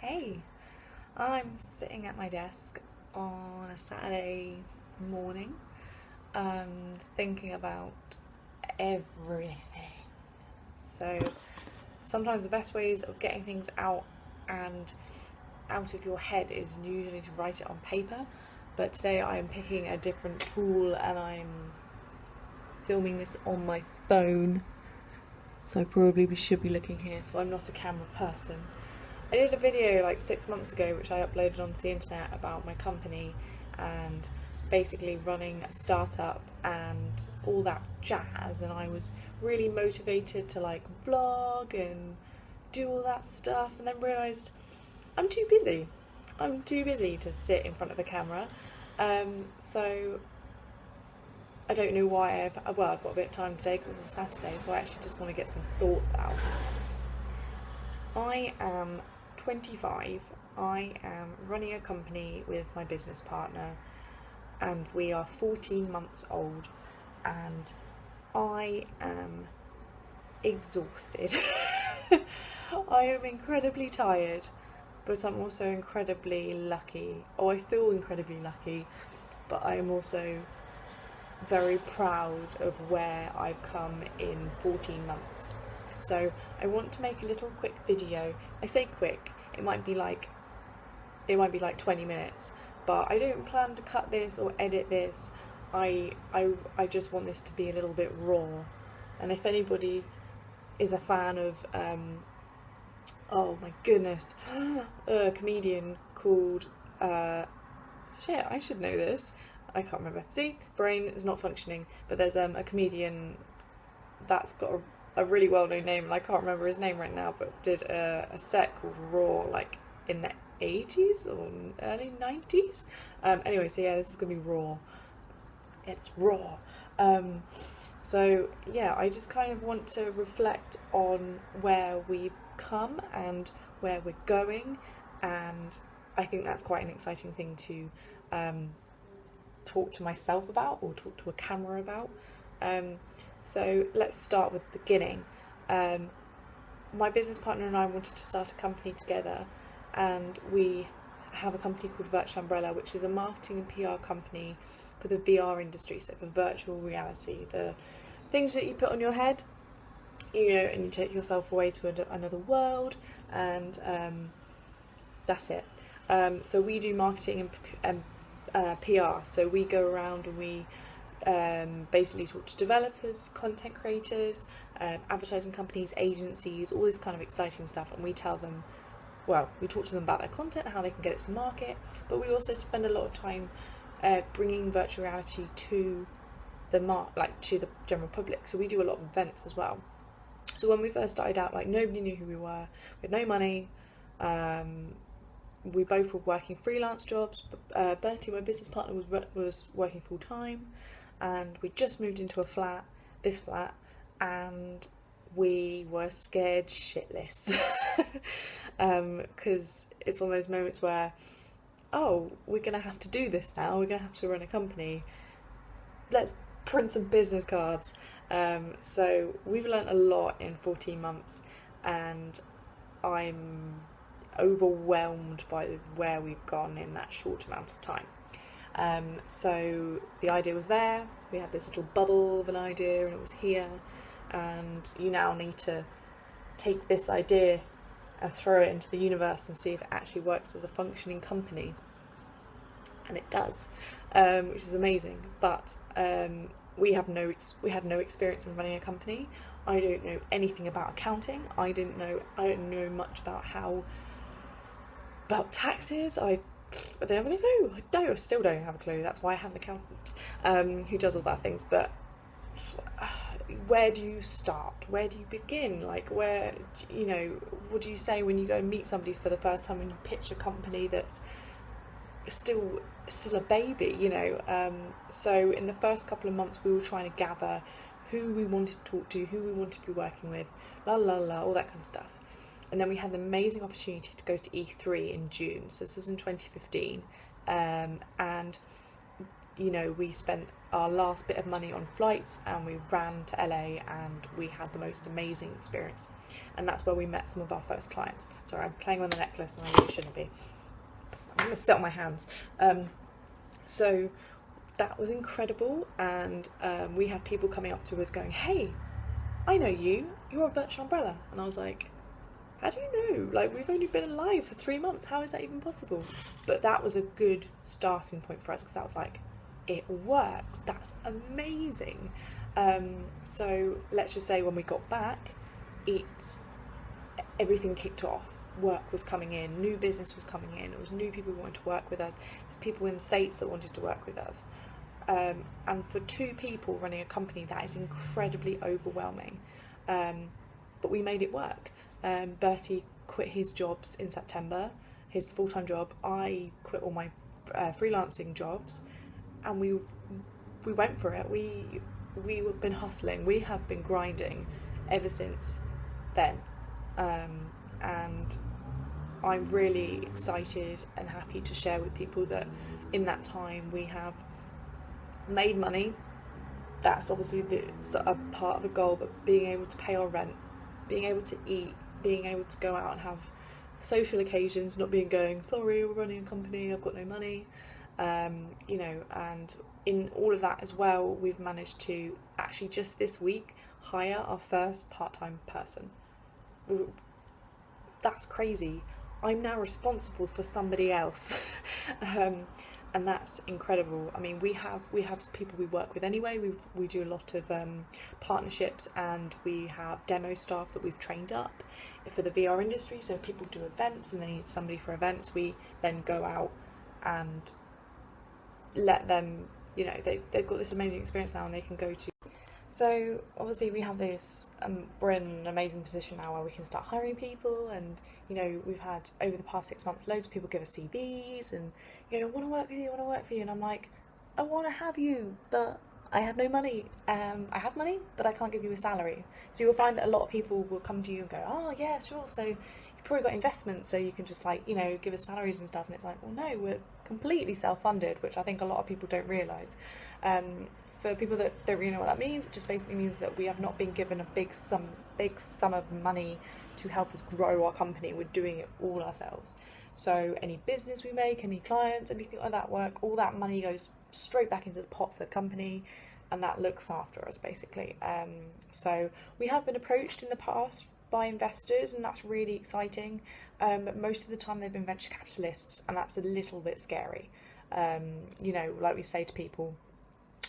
Hey, I'm sitting at my desk on a Saturday morning, thinking about everything. So sometimes the best ways of getting things out and out of your head is usually to write it on paper. But today I am picking a different tool and I'm filming this on my phone. So I probably should be looking here, so I'm not a camera person. I did a video like 6 months ago which I uploaded onto the internet about my company and basically running a startup and all that jazz, and I was really motivated to like vlog and do all that stuff, and then realised I'm too busy. I'm too busy to sit in front of a camera. So I don't know why I've got a bit of time today because it's a Saturday, so I actually just want to get some thoughts out. I am 25. I am running a company with my business partner, and we are 14 months old, and I am exhausted. I am incredibly tired, but I'm also incredibly lucky. I feel incredibly lucky, but I am also very proud of where I've come in 14 months. So I want to make a little quick video. I say quick, it might be like 20 minutes, but I don't plan to cut this or edit this. I just want this to be a little bit raw. And if anybody is a fan of oh my goodness, a comedian called shit, I should know this. I can't remember. See, brain is not functioning. But there's a comedian that's got a really well-known name, and I can't remember his name right now, but did a set called Raw, like in the 80s or early 90s. Anyway, so yeah, this is gonna be raw. It's raw. So yeah, I just kind of want to reflect on where we've come and where we're going, and I think that's quite an exciting thing to talk to myself about or talk to a camera about. So let's start with the beginning. My business partner and I wanted to start a company together, and we have a company called Virtual Umbrella, which is a marketing and PR company for the VR industry, so for virtual reality, the things that you put on your head, and you take yourself away to another world, and that's it. So we do marketing and PR, so we go around and we basically talk to developers, content creators, advertising companies, agencies, all this kind of exciting stuff, and we tell them, we talk to them about their content, how they can get it to market, but we also spend a lot of time bringing virtual reality to to the general public. So we do a lot of events as well. So when we first started out, nobody knew who we were, we had no money, we both were working freelance jobs. Bertie, my business partner, was working full time, and we just moved into this flat, and we were scared shitless because it's one of those moments where, we're gonna have to do this now. We're gonna have to run a company. Let's print some business cards. So we've learnt a lot in 14 months, and I'm overwhelmed by where we've gone in that short amount of time. So the idea was there, we had this little bubble of an idea, and it was here, and you now need to take this idea and throw it into the universe and see if it actually works as a functioning company. And it does, which is amazing. But we had no experience in running a company. I don't know anything about accounting. I don't know much about taxes. I don't have any clue. I still don't have a clue. That's why I have an accountant who does all that things. But where do you start? Where do you begin? What do you say when you go and meet somebody for the first time and you pitch a company that's still a baby? So in the first couple of months we were trying to gather who we wanted to talk to, who we wanted to be working with, all that kind of stuff. And then we had the amazing opportunity to go to E3 in June, so this was in 2015, and we spent our last bit of money on flights, and we ran to LA, and we had the most amazing experience. And that's where we met some of our first clients. Sorry, I'm playing on the necklace and I really shouldn't be. I'm going to sit on my hands. So that was incredible, and we had people coming up to us going, "Hey, I know you, you're a Virtual Umbrella." And I was like, how do you know? Like, we've only been alive for 3 months, how is that even possible? But that was a good starting point for us, because that was like, it works, that's amazing. So let's just say when we got back, everything kicked off. Work was coming in, new business was coming in, it was new people who wanted to work with us, there's people in the States that wanted to work with us. And for 2 people running a company, that is incredibly overwhelming. But we made it work. Bertie quit his jobs in September, his full-time job. I quit all my freelancing jobs, and we went for it. We've been hustling. We have been grinding ever since then. And I'm really excited and happy to share with people that in that time we have made money. That's obviously a part of a goal, but being able to pay our rent, being able to eat, being able to go out and have social occasions, not going, sorry, we're running a company, I've got no money, you know. And in all of that as well, we've managed to actually just this week hire our first part-time person. That's crazy. I'm now responsible for somebody else. And that's incredible. I mean, we have people we work with anyway. We do a lot of partnerships, and we have demo staff that we've trained up for the VR industry. So if people do events and they need somebody for events, we then go out and let them, you know, they've got this amazing experience now, and they can go to. So obviously we have this, we're in an amazing position now where we can start hiring people, and you know, we've had over the past 6 months loads of people give us CVs and, you know, I want to work with you, and I'm like, I want to have you, but I have no money. I have money, but I can't give you a salary. So you'll find that a lot of people will come to you and go, oh yeah, sure, so you've probably got investments, so you can just, like, you know, give us salaries and stuff. And it's like, well, no, we're completely self-funded, which I think a lot of people don't realise. For people that don't really know what that means, it just basically means that we have not been given a big sum of money to help us grow our company. We're doing it all ourselves. So any business we make, any clients, anything like that work, all that money goes straight back into the pot for the company, and that looks after us basically. So we have been approached in the past by investors, and that's really exciting, but most of the time they've been venture capitalists, and that's a little bit scary. You know, like we say to people,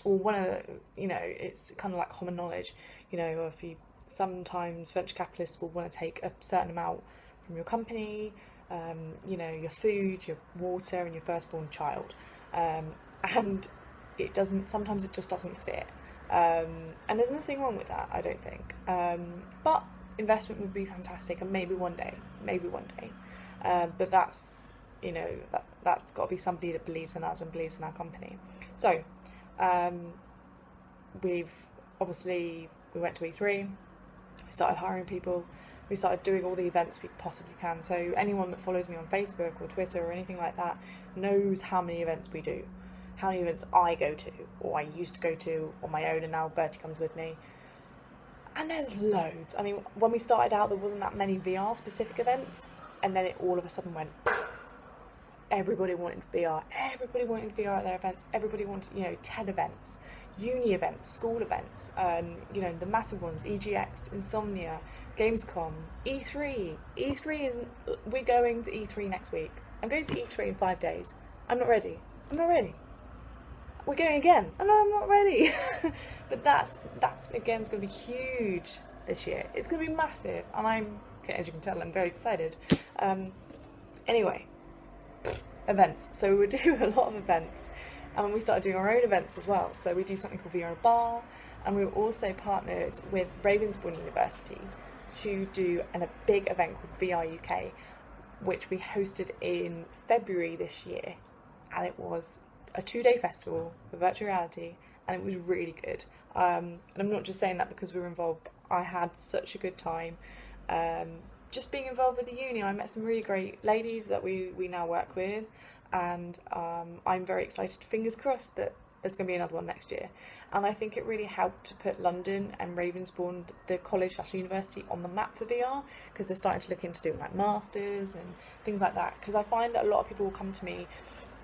or one of the, you know, it's kind of like common knowledge, you know, sometimes venture capitalists will want to take a certain amount from your company, you know, your food, your water, and your firstborn child, and sometimes it just doesn't fit, and there's nothing wrong with that, I don't think, but investment would be fantastic, and maybe one day, but that's, you know, that's got to be somebody that believes in us and believes in our company. So we went to E3, we started hiring people, we started doing all the events we possibly can. So anyone that follows me on Facebook or Twitter or anything like that knows how many events we do, how many events I go to, or I used to go to on my own, and now Bertie comes with me. And there's loads. I mean, when we started out, there wasn't that many VR specific events, and then it all of a sudden went, everybody wanted VR, everybody wanted VR at their events, everybody wanted, you know, TED events, uni events, school events, you know, the massive ones, EGX, Insomnia, Gamescom, E3 isn't, we're going to E3 next week. I'm going to E3 in 5 days. I'm not ready. We're going again. And I'm not ready. But that's again, it's going to be huge this year. It's going to be massive, and as you can tell, I'm very excited. Anyway, events. So we do a lot of events, and we started doing our own events as well. So we do something called VR Bar, and we were also partnered with Ravensbourne University to do a big event called VR UK, which we hosted in February this year, and it was a 2-day festival for virtual reality, and it was really good. And I'm not just saying that because we were involved. I had such a good time. Just being involved with the uni, I met some really great ladies that we now work with, and I'm very excited, fingers crossed, that there's going to be another one next year. And I think it really helped to put London and Ravensbourne, the college/university, on the map for VR, because they're starting to look into doing like masters and things like that. Because I find that a lot of people will come to me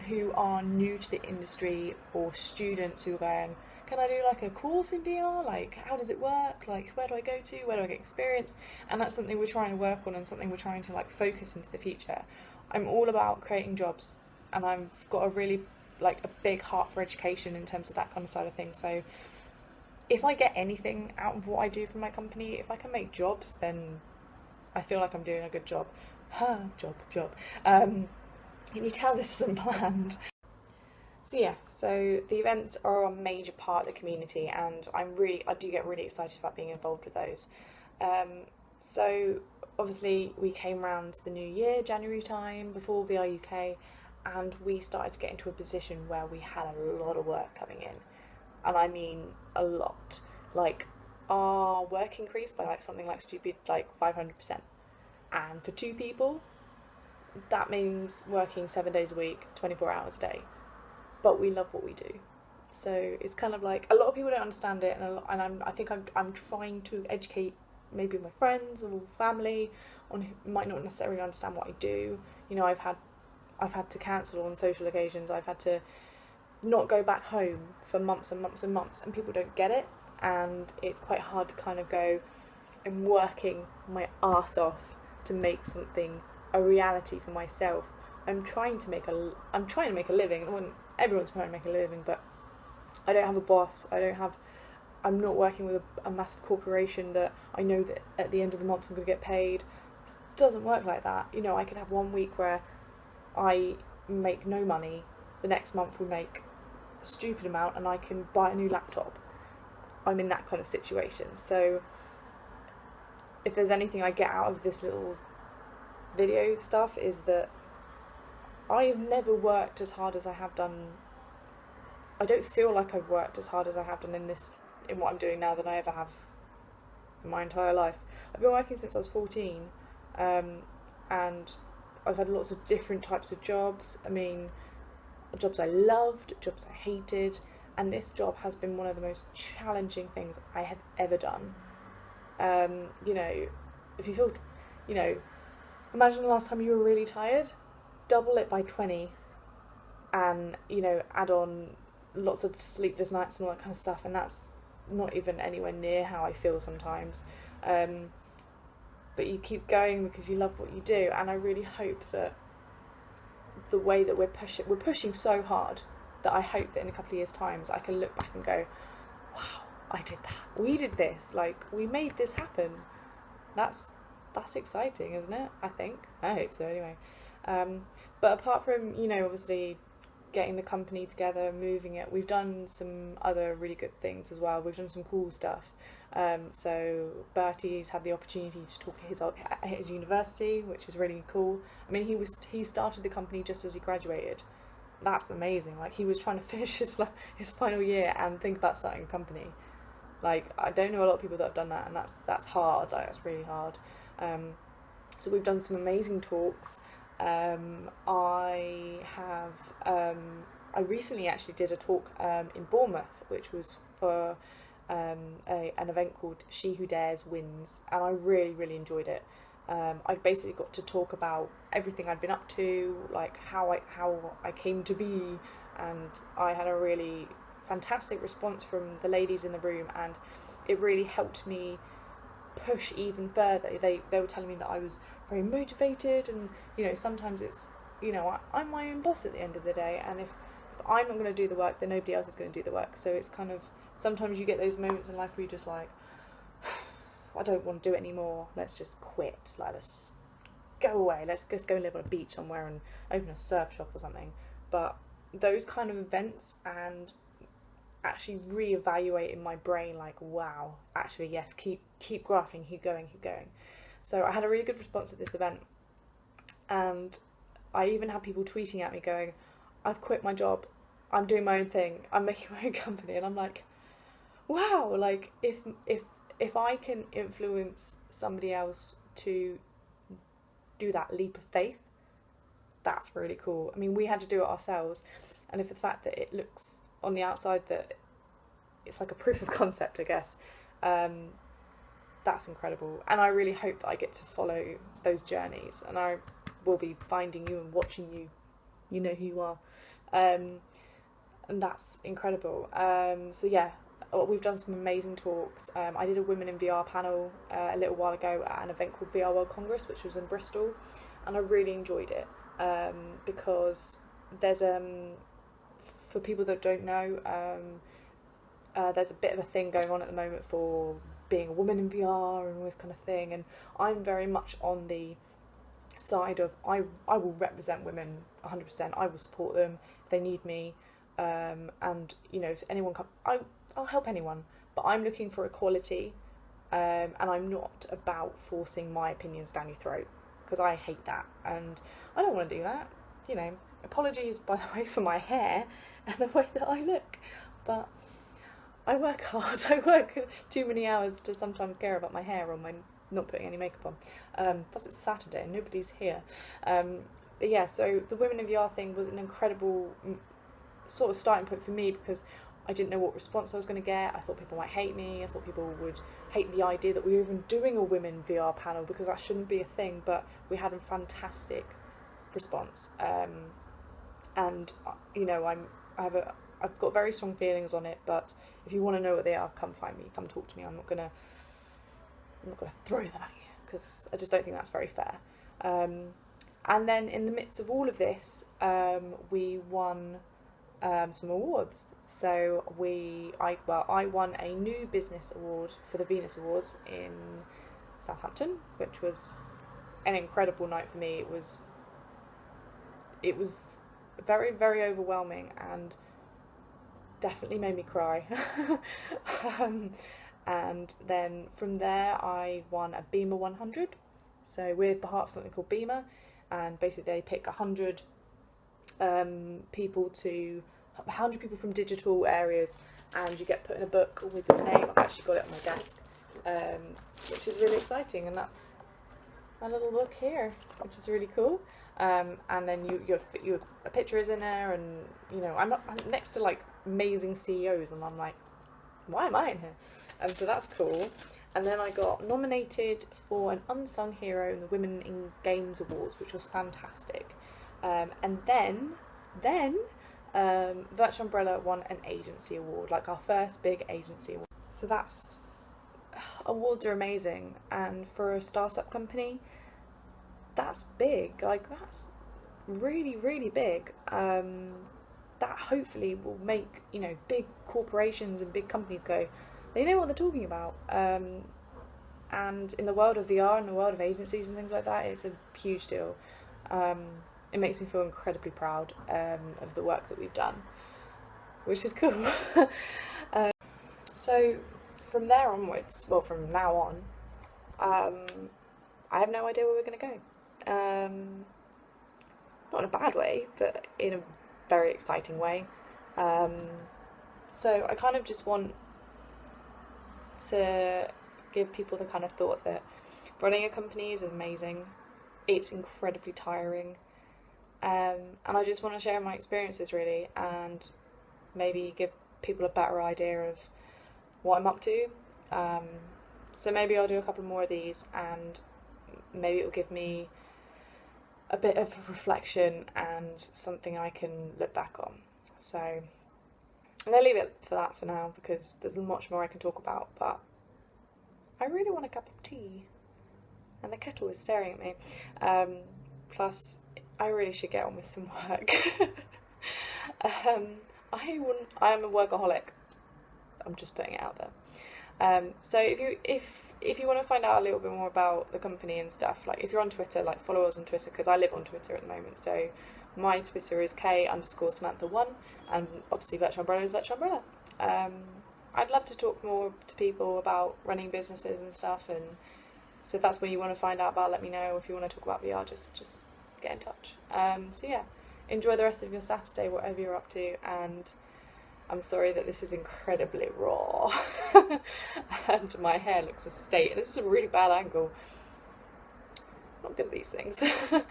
who are new to the industry, or students who are going, can I do like a course in VR? Like, how does it work? Like, where do I go to? Where do I get experience? And that's something we're trying to work on, and something we're trying to like focus into the future. I'm all about creating jobs, and I've got a really like a big heart for education in terms of that kind of side of things. So if I get anything out of what I do for my company, if I can make jobs, then I feel like I'm doing a good job. Job. Can you tell this isn't planned? So yeah, so the events are a major part of the community, and I do get really excited about being involved with those. So obviously we came around the new year, January time, before VR UK, and we started to get into a position where we had a lot of work coming in, and I mean a lot. Like, our work increased by like something like stupid like 500%, and for 2 people, that means working 7 days a week, 24 hours a day. But we love what we do, so it's kind of like a lot of people don't understand it, and I think I'm trying to educate maybe my friends or family on who might not necessarily understand what I do. You know, I've had to cancel on social occasions. I've had to not go back home for months and months and months, and people don't get it, and it's quite hard to kind of go, I'm working my arse off to make something a reality for myself. I'm trying to make a living. Everyone's trying to make a living, but I don't have a boss. I'm not working with a massive corporation that I know that at the end of the month I'm going to get paid. It doesn't work like that. You know, I could have 1 week where I make no money, the next month we make a stupid amount, and I can buy a new laptop. I'm in that kind of situation. So if there's anything I get out of this little video stuff, is that I have never worked as hard as I have done. I don't feel like I've worked as hard as I have done in what I'm doing now than I ever have in my entire life. I've been working since I was 14, and I've had lots of different types of jobs. I mean, jobs I loved, jobs I hated, and this job has been one of the most challenging things I have ever done. You know, if you feel, you know, imagine the last time you were really tired, double it by 20, and, you know, add on lots of sleepless nights and all that kind of stuff, and that's not even anywhere near how I feel sometimes. But you keep going because you love what you do, and I really hope that the way that we're pushing so hard, that I hope that in a couple of years' times I can look back and go, wow, I did that, we did this, like, we made this happen. That's exciting, isn't it? I hope so anyway. But apart from, you know, obviously getting the company together, moving it, we've done some other really good things as well. We've done some cool stuff. So Bertie's had the opportunity to talk at his university, which is really cool. I mean, he started the company just as he graduated. That's amazing. Like, he was trying to finish his final year and think about starting a company. Like, I don't know a lot of people that have done that, and that's hard. Like, that's really hard. So we've done some amazing talks. I recently actually did a talk in Bournemouth, which was for an event called She Who Dares Wins, and I really, really enjoyed it. I basically got to talk about everything I'd been up to, like how I came to be, and I had a really fantastic response from the ladies in the room, and it really helped me push even further. They were telling me that I was very motivated, and, you know, sometimes it's, you know, I'm my own boss at the end of the day, and if I'm not going to do the work, then nobody else is going to do the work. So it's kind of, sometimes you get those moments in life where you're just like, I don't want to do it anymore, let's just quit, like, let's just go away, let's just go and live on a beach somewhere and open a surf shop or something. But those kind of events, and actually re-evaluating my brain, like, wow, actually, yes, keep grafting, keep going. So I had a really good response at this event, and I even had people tweeting at me going, I've quit my job, I'm doing my own thing, I'm making my own company. And I'm like, wow, like, if I can influence somebody else to do that leap of faith, that's really cool. I mean, we had to do it ourselves, and if the fact that it looks on the outside that it's like a proof of concept, I guess. That's incredible, and I really hope that I get to follow those journeys, and I will be finding you and watching you. You know who you are, and that's incredible. So yeah, we've done some amazing talks. I did a Women in VR panel a little while ago at an event called VR World Congress, which was in Bristol, and I really enjoyed it because there's for people that don't know, there's a bit of a thing going on at the moment for being a woman in VR and all this kind of thing, and I'm very much on the side of I will represent women 100%. I will support them if they need me, and you know, if anyone I'll help anyone, but I'm looking for equality, and I'm not about forcing my opinions down your throat, because I hate that and I don't want to do that. You know, apologies by the way for my hair and the way that I look, but I work hard. I work too many hours to sometimes care about my hair or my not putting any makeup on. Plus it's Saturday and nobody's here. But yeah, so the Women in VR thing was an incredible sort of starting point for me, because I didn't know what response I was going to get. I thought people might hate me. I thought people would hate the idea that we were even doing a women VR panel, because that shouldn't be a thing. But we had a fantastic response, and you know, I've got very strong feelings on it. But if you want to know what they are, come find me, come talk to me. I'm not gonna throw them at you, because I just don't think that's very fair. And then in the midst of all of this, we won some awards. So I won a new business award for the Venus Awards in Southampton, which was an incredible night for me. It was very, very overwhelming and definitely made me cry. And then from there I won a Beamer 100. So we're part of something called Beamer, and basically they pick 100 people from digital areas, and you get put in a book with your name. I've actually got it on my desk, which is really exciting, and that's my little book here, which is really cool. And then a picture is in there, and you know, I'm next to like amazing CEOs, and I'm like, why am I in here? So that's cool. And then I got nominated for an unsung hero in the Women in Games Awards, which was fantastic. And then Virtual Umbrella won an agency award, like our first big agency award. So awards are amazing, and for a startup company, that's big. Like, that's really, really big. That hopefully will make, you know, big corporations and big companies go, they know what they're talking about. And in the world of VR and the world of agencies and things like that, it's a huge deal. It makes me feel incredibly proud of the work that we've done, which is cool. So from there onwards, well, from now on, I have no idea where we're going to go. Not in a bad way, but in a very exciting way. So I kind of just want to give people the kind of thought that running a company is amazing. It's incredibly tiring. And I just want to share my experiences, really, and maybe give people a better idea of what I'm up to. So maybe I'll do a couple more of these, and maybe it'll give me a bit of reflection and something I can look back on. So I'm going to leave it for that for now, because there's much more I can talk about, but I really want a cup of tea, and the kettle is staring at me. Plus, I really should get on with some work. I am a workaholic. I'm just putting it out there. So if you want to find out a little bit more about the company and stuff, like if you're on Twitter, like follow us on Twitter, because I live on Twitter at the moment. So my Twitter is K_Samantha1, and obviously Virtual Umbrella is Virtual Umbrella. I'd love to talk more to people about running businesses and stuff, and so if that's what you want to find out about, let me know. If you want to talk about VR, just get in touch. So yeah, enjoy the rest of your Saturday, whatever you're up to, and I'm sorry that this is incredibly raw and my hair looks a state. This is a really bad angle. I'm not good at these things. But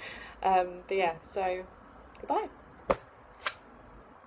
yeah, so goodbye.